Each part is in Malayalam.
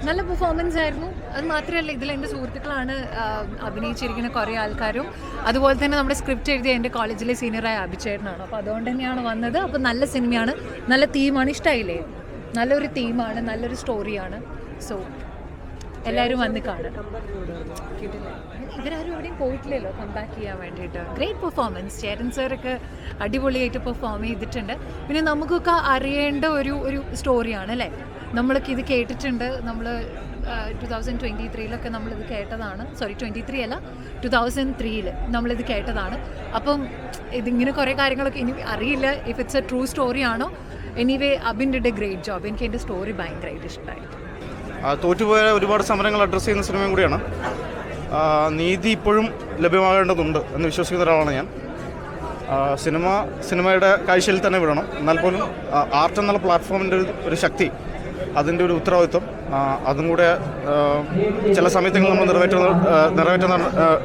നല്ല പെർഫോമൻസ് ആയിരുന്നു. അത് മാത്രമല്ല, ഇതിൽ എൻ്റെ സുഹൃത്തുക്കളാണ് അഭിനയിച്ചിരിക്കുന്ന കുറേ ആൾക്കാരും. അതുപോലെ തന്നെ നമ്മുടെ സ്ക്രിപ്റ്റ് എഴുതിയ എൻ്റെ കോളേജിലെ സീനിയറായ അഭിചേട്ടനാണ്. അപ്പോൾ അതുകൊണ്ട് തന്നെയാണ് വന്നത്. അപ്പോൾ നല്ല സിനിമയാണ്, നല്ല തീമാണ്. ഇഷ്ടമായില്ലേ? നല്ലൊരു തീമാണ്, നല്ലൊരു സ്റ്റോറിയാണ്. സോ എല്ലാവരും വന്ന് കാണും. ഇവരാരും എവിടെയും പോയിട്ടില്ലല്ലോ കംബാക്ക് ചെയ്യാൻ വേണ്ടിയിട്ട്. Great performance. ചേരൻ സാറൊക്കെ അടിപൊളിയായിട്ട് പെർഫോം ചെയ്തിട്ടുണ്ട്. പിന്നെ നമുക്കൊക്കെ അറിയേണ്ട ഒരു സ്റ്റോറിയാണ് അല്ലേ. നമ്മളൊക്കെ ഇത് കേട്ടിട്ടുണ്ട്. നമ്മൾ 2023 നമ്മളിത് കേട്ടതാണ്. 23 അല്ല, 2003 നമ്മളിത് കേട്ടതാണ്. അപ്പം ഇതിങ്ങനെ കുറേ കാര്യങ്ങളൊക്കെ ഇനി അറിയില്ല if it's a true story ആണോ. Anyway Abin did a great job. എനിക്ക് എൻ്റെ സ്റ്റോറി ഭയങ്കരമായിട്ട് ഇഷ്ടമായി. തോറ്റുപോയ ഒരുപാട് സമരങ്ങൾ അഡ്രസ്സ് ചെയ്യുന്ന സിനിമയും കൂടിയാണ്. നീതി ഇപ്പോഴും ലഭ്യമാകേണ്ടതുണ്ട് എന്ന് വിശ്വസിക്കുന്ന ഒരാളാണ് ഞാൻ. സിനിമയുടെ കാഴ്ചയിൽ തന്നെ വിടണം. എന്നാൽ പോലും ആർട്ട് എന്നുള്ള പ്ലാറ്റ്ഫോമിൻ്റെ ഒരു ശക്തി, അതിൻ്റെ ഒരു ഉത്തരവാദിത്വം, അതും കൂടെ ചില സമയത്ത് നമ്മൾ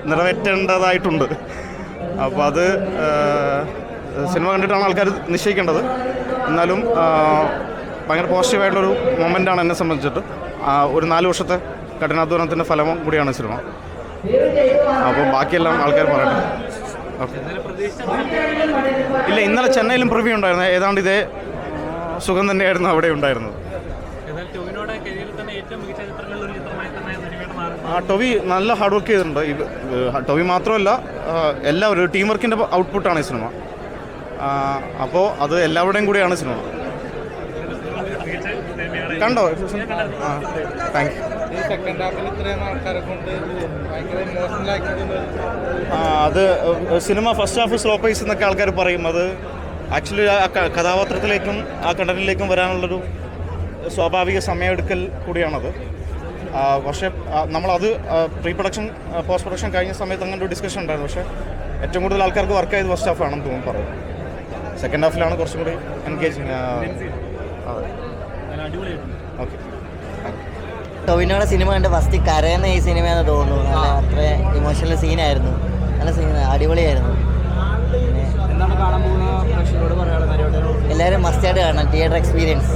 നിറവേറ്റേണ്ടതായിട്ടുണ്ട്. അപ്പോൾ അത് സിനിമ കണ്ടിട്ടാണ് ആൾക്കാർ നിശ്ചയിക്കേണ്ടത്. എന്നാലും ഭയങ്കര പോസിറ്റീവായിട്ടുള്ളൊരു മൊമെൻ്റാണ് എന്നെ സംബന്ധിച്ചിട്ട്. ഒരു 4 വർഷത്തെ കഠിനാധ്വാനത്തിൻ്റെ ഫലവും കൂടിയാണ് സിനിമ. അപ്പോൾ ബാക്കിയെല്ലാം ആൾക്കാർ പറയട്ടെ. ഓക്കെ. ഇല്ല, ഇന്നലെ ചെന്നൈയിലും പ്രിവ്യൂ ഉണ്ടായിരുന്നു. ഏതാണ്ട് ഇതേ സുഖം തന്നെയായിരുന്നു അവിടെ ഉണ്ടായിരുന്നത്. ടൊവി നല്ല ഹാർഡ് വർക്ക് ചെയ്തിട്ടുണ്ട്. ടൊവി മാത്രമല്ല, എല്ലാവരും ടീം വർക്കിൻ്റെ ഔട്ട്പുട്ടാണ് ഈ സിനിമ. അപ്പോൾ അത് എല്ലാവരുടെയും കൂടിയാണ് സിനിമ. കണ്ടോ? Thank you. അത് cinema first half slow pace എന്നൊക്കെ ആൾക്കാർ പറയും. അത് ആക്ച്വലി ആ കഥാപാത്രത്തിലേക്കും ആ കണ്ടന്റിലേക്കും വരാനുള്ളൊരു സ്വാഭാവിക സമയമെടുക്കൽ കൂടിയാണത്. പക്ഷേ നമ്മളത് പ്രീ പ്രൊഡക്ഷൻ പോസ്റ്റ് പ്രൊഡക്ഷൻ കഴിഞ്ഞ സമയത്ത് അങ്ങനെ ഒരു ഡിസ്കഷൻ ഉണ്ടായിരുന്നു. പക്ഷേ ഏറ്റവും കൂടുതൽ ആൾക്കാർക്ക് വർക്ക് ചെയ്ത് ഫസ്റ്റ് ഹാഫ് ആണെന്ന് തോന്നുന്നു പറയും. സെക്കൻഡ് ഹാഫിലാണ് കുറച്ചും കൂടി എൻഗേജിങ്. അതെ, ഓക്കെ. ടൊവിനോയുടെ സിനിമ കണ്ട് ഫസ്റ്റ് കരയുന്ന ഈ സിനിമയാണെന്ന് തോന്നുന്നു. നല്ല അത്ര ഇമോഷണൽ സീനായിരുന്നു. നല്ല സീൻ, അടിപൊളിയായിരുന്നു. എല്ലാവരും മസ്റ്റായിട്ട് കാണണം. തിയേറ്റർ എക്സ്പീരിയൻസ്,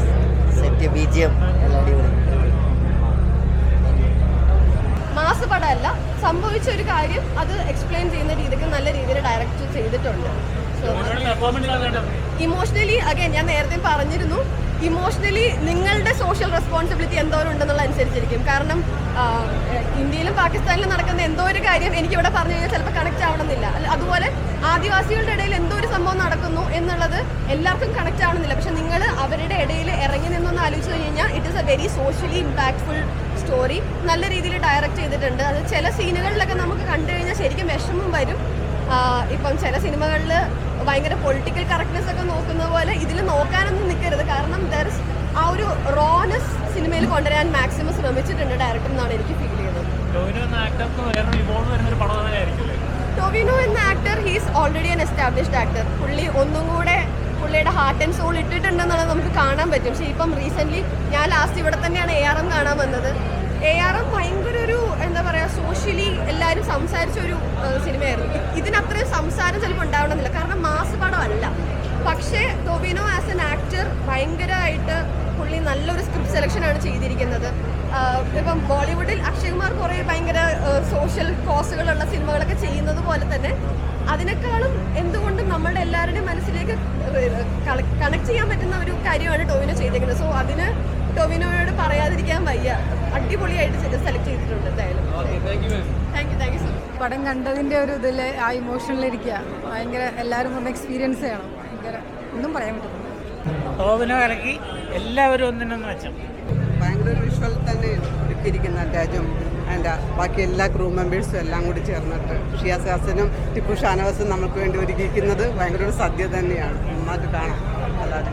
സെറ്റ്, BGM എല്ലാം അടിപൊളി. മാസ് പടമല്ല, സംഭവിച്ച ഒരു കാര്യം അത് എക്സ്പ്ലെയിൻ ചെയ്യുന്ന രീതിക്ക് നല്ല രീതിയിൽ ഡയറക്റ്റ് ചെയ്തിട്ടുണ്ട്. ഇമോഷണലി അഗൈൻ ഞാൻ നേരത്തെ പറഞ്ഞിരുന്നു, ഇമോഷണലി നിങ്ങളുടെ സോഷ്യൽ റെസ്പോൺസിബിലിറ്റി എന്തോരം ഉണ്ടെന്നുള്ള അനുസരിച്ചിരിക്കും. കാരണം ഇന്ത്യയിലും പാകിസ്ഥാനിലും നടക്കുന്ന എന്തോ ഒരു കാര്യം എനിക്കിവിടെ പറഞ്ഞു കഴിഞ്ഞാൽ ചിലപ്പോൾ കണക്റ്റ് ആവണമെന്നില്ല. അതുപോലെ ആദിവാസികളുടെ ഇടയിൽ എന്തോ ഒരു സംഭവം നടക്കുന്നു എന്നുള്ളത് എല്ലാവർക്കും കണക്റ്റ് ആവണമെന്നില്ല. പക്ഷെ നിങ്ങൾ അവരുടെ ഇടയിൽ ഇറങ്ങി നിന്നൊന്ന് ആലോചിച്ച് കഴിഞ്ഞാൽ it is A very socially impactful story. നല്ല രീതിയിൽ ഡയറക്റ്റ് ചെയ്തിട്ടുണ്ട്. അത് ചില സീനുകളിലൊക്കെ നമുക്ക് കണ്ടു കഴിഞ്ഞാൽ ശരിക്കും വിഷമം വരും. ഇപ്പം ചില സിനിമകളിൽ ഭയങ്കര പൊളിറ്റിക്കൽ കറക്റ്റ്നെസ് ഒക്കെ നോക്കുന്ന പോലെ ഇതിൽ നോക്കാനൊന്നും നിൽക്കരുത്. കാരണം ആ ഒരു റോനെസ് സിനിമയിൽ കൊണ്ടുവരാൻ മാക്സിമം ശ്രമിച്ചിട്ടുണ്ട് ഡയറക്ടർ എന്നാണ് എനിക്ക് ഫീൽ ചെയ്യുന്നത്. ടൊവിനോ എന്ന actor he's already an established actor. പുള്ളി ഒന്നും കൂടെ പുള്ളിയുടെ ഹാർട്ട് ആൻഡ് സോൾ ഇട്ടിട്ടുണ്ടെന്നുള്ളത് നമുക്ക് കാണാൻ പറ്റും. പക്ഷേ ഇപ്പം റീസെൻ്റ്ലി ഞാൻ ലാസ്റ്റ് ഇവിടെ തന്നെയാണ് ARM കാണാൻ വന്നത്. ARM ഭയങ്കര ഒരു എന്താ പറയുക, സോഷ്യലി എല്ലാവരും സംസാരിച്ച ഒരു സിനിമയായിരുന്നു. ഇതിനത്രയും സംസാരം ചിലപ്പോൾ ഉണ്ടാവണമെന്നില്ല, കാരണം മാസ് പടമല്ല. പക്ഷേ ടൊവിനോ ആസ് എൻ ആക്ടർ ഭയങ്കരമായിട്ട് പുള്ളി നല്ലൊരു സ്ക്രിപ്റ്റ് സെലക്ഷനാണ് ചെയ്തിരിക്കുന്നത്. ഇപ്പം ബോളിവുഡിൽ അക്ഷയ് കുമാർ കുറേ ഭയങ്കര സോഷ്യൽ കോസുകളുള്ള സിനിമകളൊക്കെ ചെയ്യുന്നത് പോലെ തന്നെ അതിനേക്കാളും എന്തുകൊണ്ടും നമ്മളുടെ എല്ലാവരുടെയും മനസ്സിലേക്ക് കണക്ട് ചെയ്യാൻ പറ്റുന്ന ഒരു കാര്യമാണ് ടൊവിനോ ചെയ്തിരിക്കുന്നത്. സോ അതിന് ടൊവിനോയോട് പറയാതിരിക്കാൻ വയ്യ. അടിപൊളിയായിട്ട് സെലക്ട് ചെയ്തിട്ടുണ്ട്. എന്തായാലും താങ്ക് യു സോ മച്ച്. പടം കണ്ടതിൻ്റെ ഒരു ഇതിൽ ആ ഇമോഷനിലിരിക്കുക ഭയങ്കര. എല്ലാവരും ഒന്ന് എക്സ്പീരിയൻസ് ചെയ്യണം. ഭയങ്കര ഒന്നും പറയാൻ പറ്റുന്നില്ല. ടോവിനോ ഇറക്കി എല്ലാവരും ഒന്നിനൊന്ന് വെച്ചു. ഭയങ്കര വിഷ്വൽ തന്നെ ഒരുക്കിയിരിക്കുന്ന രാജും അതിൻ്റെ ബാക്കി എല്ലാ ക്രൂ മെമ്പേഴ്സും എല്ലാം കൂടി ചേർന്നിട്ട് ഷിയാസ് ഹാസനും ടിപ്പു ഷാനവാസും നമുക്ക് വേണ്ടി ഒരുക്കിയിരിക്കുന്നത് ഭയങ്കര ഒരു സദ്യ തന്നെയാണ്. നന്നായിട്ട് കാണാം. അല്ലാതെ